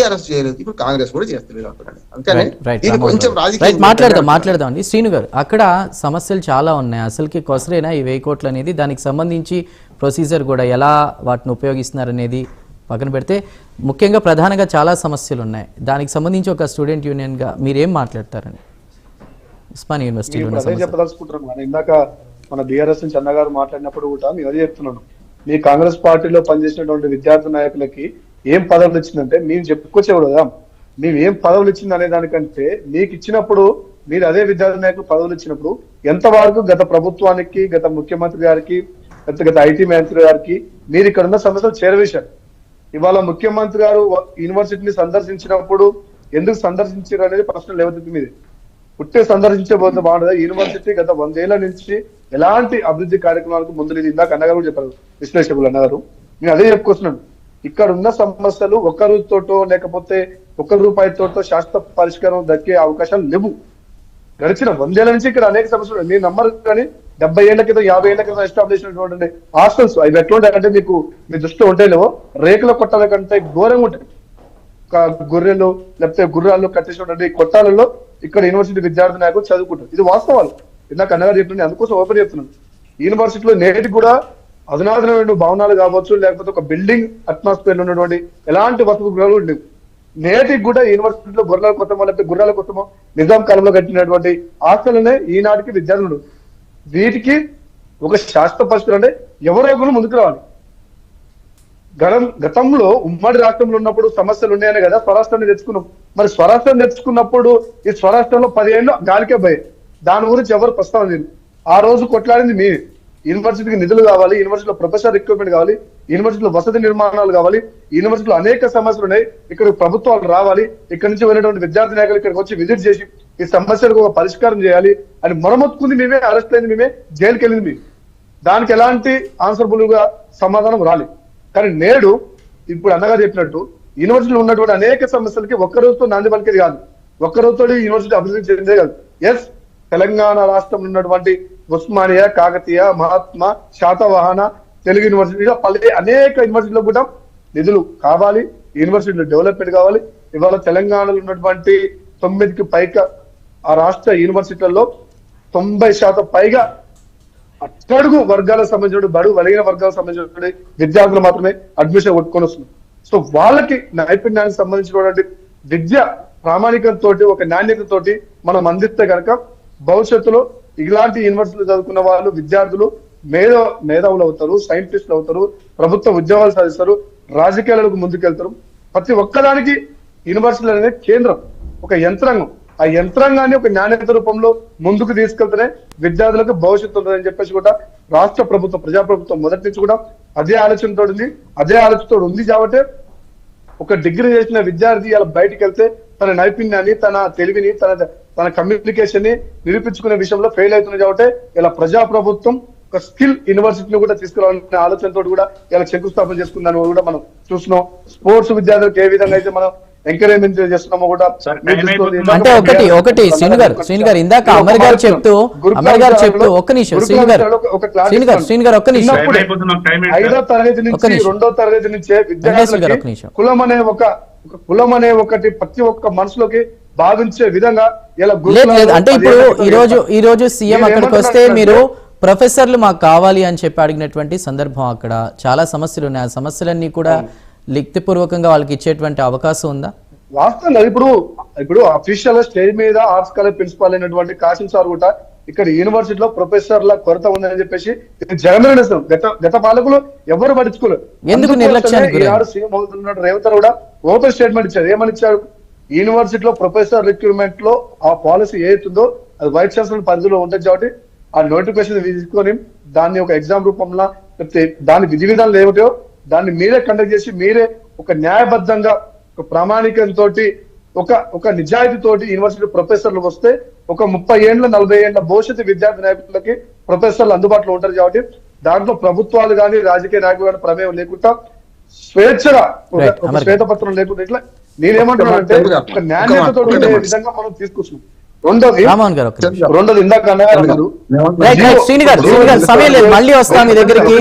Arrest చేయలేదు, ఇప్పుడు కాంగ్రెస్ కూడా చేస్తలేదు అంటున్నాడు. అందుకని కొంచెం మాట్లాడదాం అండి. శ్రీను గారు, అక్కడ సమస్యలు చాలా ఉన్నాయి. అసలుకి కొసరేనా ఈ 1000 కోట్లు అనేది? దానికి సంబంధించి ప్రొసీజర్ కూడా ఎలా వాటిని ఉపయోగిస్తున్నారు అనేది పక్కన పెడితే ముఖ్యంగా ప్రధానంగా చాలా సమస్యలు ఉన్నాయి. దానికి సంబంధించి ఒక స్టూడెంట్ యూనియన్గా మీరేం మాట్లాడతారని? ఉస్మానియా యూనివర్సిటీలో చెప్పదలుచుకుంటున్నాం. ఇందాక మన బీఆర్ఎస్ నుంచి అన్నగారు మాట్లాడినప్పుడు కూడా నేను అదే చెప్తున్నాను, మీ కాంగ్రెస్ పార్టీలో పనిచేసినటువంటి విద్యార్థి నాయకులకి ఏం పదవులు ఇచ్చిందంటే మేము చెప్పుకోవచ్చు కదా, మేము ఏం పదవులు ఇచ్చింది అనే దానికంటే మీకు ఇచ్చినప్పుడు మీరు అదే విద్యార్థి నాయకులు పదవులు ఇచ్చినప్పుడు ఎంతవరకు గత ప్రభుత్వానికి, గత ముఖ్యమంత్రి గారికి, గత ఐటీ మంత్రి గారికి మీరు ఇక్కడ ఉన్న సమస్యలు చేరవేశారు. ఇవాళ ముఖ్యమంత్రి గారు యూనివర్సిటీని సందర్శించినప్పుడు ఎందుకు సందర్శించారు అనేది ప్రశ్న లేవతుంది. మీద పుట్టే సందర్శించబోతే బాగుండదు. యూనివర్సిటీ గత 100 ఏళ్ల నుంచి ఎలాంటి అభివృద్ధి కార్యక్రమాలకు ముందు లేదు. ఇందాక అన్నగారు చెప్పారు, విశ్లేషకులు అన్నగారు. నేను అదే చెప్పుకొస్తున్నాను, ఇక్కడ ఉన్న సమస్యలు ఒక్క రోజుతోటో లేకపోతే ₹1 శాశ్వత పరిష్కారం దక్కే అవకాశాలు లేవు. గడిచిన 100 ఏళ్ల నుంచి ఇక్కడ అనేక సమస్యలు మీరు నమ్మరు కానీ 70 ఏళ్ల క్రితం 50 ఏళ్ల క్రితం ఎస్టాబ్లిష్ అయినటువంటి హాస్టల్స్ అవి ఎట్లుంటాయి అంటే మీకు మీ దృష్టిలో ఉంటాయిలేవో రేకుల కొట్టాల కంటే ఘోరంగా ఉంటాయి. గొర్రెలు లేకపోతే గుర్రాలు కట్టేసినటువంటి కొట్టాలలో ఇక్కడ యూనివర్సిటీ విద్యార్థి నాయకులు చదువుకుంటారు. ఇది వాస్తవాలు. ఇందాక అన్నగారు చెప్తున్నాను, అందుకోసం ఓపెన్ చెప్తున్నాను. యూనివర్సిటీలో నేటికి కూడా అధునాతనమైన భవనాలు కావచ్చు, లేకపోతే ఒక బిల్డింగ్ అట్మాస్ఫియర్ లో ఉన్నటువంటి ఎలాంటి వసతి గృహాలు ఉండేవి. నేటికి కూడా యూనివర్సిటీలో గొర్రెల కొత్తమో లేకపోతే గుర్రాల కొత్తమో నిజాం కాలంలో కట్టినటువంటి హాస్టల్నే ఈనాటికి విద్యార్థులు. వీటికి ఒక శాస్త్ర పరిస్థితులు అంటే ఎవరో ఒకరు ముందుకు రావాలి. గతంలో ఉమ్మడి రాష్ట్రంలో ఉన్నప్పుడు సమస్యలు ఉన్నాయనే కదా స్వరాష్ట్రాన్ని తెచ్చుకున్నాం. మరి స్వరాష్ట్రం తెచ్చుకున్నప్పుడు ఈ స్వరాష్ట్రంలో 10 ఏళ్ళు గాలికే పోయాయి. దాని గురించి ఎవరు ప్రస్తావన లేదు. ఆ రోజు కొట్లాడింది మీ యూనివర్సిటీకి నిధులు కావాలి, యూనివర్సిటీలో ప్రొఫెసర్ రిక్రూట్మెంట్ కావాలి, యూనివర్సిటీలో వసతి నిర్మాణాలు కావాలి, యూనివర్సిటీలో అనేక సమస్యలు ఉన్నాయి. ఇక్కడ ప్రభుత్వాలు రావాలి, ఇక్కడ నుంచి వెళ్ళినటువంటి విద్యార్థి నాయకులు ఇక్కడికి వచ్చి విజిట్ చేసి ఈ సమస్యలకు ఒక పరిష్కారం చేయాలి అని మొరమొత్తుకుంది మేమే, అరెస్ట్ అయింది మేమే, జైలుకి వెళ్ళింది మేము. దానికి ఎలాంటి ఆన్సర్బుల్ గా సమాధానం రాలేదు. కానీ నేడు ఇప్పుడు అన్నగా చెప్పినట్టు యూనివర్సిటీలో ఉన్నటువంటి అనేక సమస్యలకి ఒక్క రోజుతో నాంది పలికేది కాదు, ఒక్క రోజుతో యూనివర్సిటీ అభివృద్ధి చెందే కాదు. ఎస్, తెలంగాణ రాష్ట్రంలో ఉన్నటువంటి ఉస్మానియా, కాకతీయ, మహాత్మా, శాతవాహన, తెలుగు యూనివర్సిటీగా అనేక యూనివర్సిటీలో కూడా నిధులు కావాలి, యూనివర్సిటీలో డెవలప్మెంట్ కావాలి. ఇవాళ తెలంగాణలో ఉన్నటువంటి 9కి పైగా ఆ రాష్ట్ర యూనివర్సిటీలలో 90% పైగా అట్టడుగు వర్గాలకు సంబంధించిన బడుగు వెలిగిన వర్గాలకు సంబంధించిన విద్యార్థులు మాత్రమే అడ్మిషన్ కొట్టుకొని వస్తున్నారు. సో వాళ్ళకి నైపుణ్యానికి సంబంధించినటువంటి విద్య ప్రామాణికంతో ఒక నాణ్యతతోటి మనం అందిస్తే కనుక భవిష్యత్తులో ఇలాంటి యూనివర్సిటీలు చదువుకున్న వాళ్ళు విద్యార్థులు మేధావులు అవుతారు, సైంటిస్టులు అవుతారు, ప్రభుత్వ ఉద్యోగాలు సాధిస్తారు, రాజకీయాలకు ముందుకెళ్తారు. ప్రతి ఒక్కదానికి యూనివర్సిటీలు అనేది కేంద్రం, ఒక యంత్రాంగం. ఆ యంత్రాంగాన్ని ఒక నాణ్యత రూపంలో ముందుకు తీసుకెళ్తేనే విద్యార్థులకు భవిష్యత్తు ఉంటుందని చెప్పేసి కూడా రాష్ట్ర ప్రభుత్వం, ప్రజాప్రభుత్వం మొదటి నుంచి కూడా అదే ఆలోచనతో ఉంది. కాబట్టి ఒక డిగ్రీ చేసిన విద్యార్థి అలా బయటకు వెళ్తే తన నైపుణ్యాన్ని, తన తెలివిని, తన కమ్యూనికేషన్ ని నిరూపించుకునే విషయంలో ఫెయిల్ అవుతుంది. కాబట్టి ఇలా ప్రజాప్రభుత్వం ఒక స్కిల్ యూనివర్సిటీని కూడా తీసుకురావాలనే ఆలోచనతో కూడా ఇలా శంకుస్థాపన చేసుకుందని కూడా మనం చూస్తున్నాం. స్పోర్ట్స్ విద్యార్థులకు ఏ విధంగా అయితే మనం ఎంకరేజ్మెంట్ చేస్తున్నామో కూడా అంటే ఒకటి శ్రీను గారు ఇందాక అమర్ గారు చెప్తూ ఒక్క నిమిషం శ్రీను గారు ఒక్క నిమిషం 5వ తరగతి నుంచి 2వ తరగతి నుంచే విద్యార్థులకి కులం అనే ఒకటి ప్రతి ఒక్క మనసులోకి భావించే విధంగా ఇలా అంటే ఇప్పుడు ఈ రోజు సీఎం అక్కడికి వస్తే మీరు ప్రొఫెసర్లు మాకు కావాలి అని చెప్పి అడిగినటువంటి సందర్భం, అక్కడ చాలా సమస్యలు ఉన్నాయి. ఆ సమస్యలన్నీ కూడా లిఖితపూర్వకంగా వాళ్ళకి ఇచ్చేటువంటి అవకాశం ఉందా? వాస్తవంగా ఇప్పుడు అఫీషియల్ స్టేజ్ మీద ఆర్ట్స్ కాలేజ్ ప్రిన్సిపాల్ అయినటువంటి కాసిం సార్ కూడా ఇక్కడ యూనివర్సిటీలో ప్రొఫెసర్ల కొరత ఉందని చెప్పేసి జగన్ గత పాలకులు ఎవరు పట్టించుకోలేదు. ఎందుకు నిర్లక్ష్యానికి సీఎం అవుతున్నట్టు రేవంత్ కూడా ఓపెన్ స్టేట్మెంట్ ఇచ్చారు. ఏమని ఇచ్చారు? యూనివర్సిటీలో ప్రొఫెసర్ రిక్రూట్మెంట్ లో ఆ పాలసీ ఏతుందో అది వైస్ ఛాన్సలర్ పరిధిలో ఉంటుంది. కాబట్టి ఆ నోటిఫికేషన్ తీసుకొని దాన్ని ఒక ఎగ్జామ్ రూపంలో లేకపోతే దాని విధి విధానాలు ఏమిటో దాన్ని మీరే కండక్ట్ చేసి మీరే ఒక న్యాయబద్ధంగా ఒక ప్రామాణికంతో ఒక నిజాయితీతోటి యూనివర్సిటీ ప్రొఫెసర్లు వస్తే ఒక 30 ఏళ్ల 40 ఏళ్ల భవిష్యత్తు విద్యార్థి నాయకులకి ప్రొఫెసర్లు అందుబాటులో ఉంటారు. కాబట్టి దాంట్లో ప్రభుత్వాలు కానీ రాజకీయ నాయకులు కానీ ప్రమేయం లేకుండా స్వేచ్ఛగా ఒక శ్వేతపత్రం లేకుండా ఇట్లా నేనేమంటున్నానంటే ఒక నాణ్యతతో ఉండే విధంగా మనం తీసుకొస్తున్నాం. రెండోది ఇందాక అన్నగారు సమయం లేదు, మళ్ళీ వస్తాం మీ దగ్గరికి.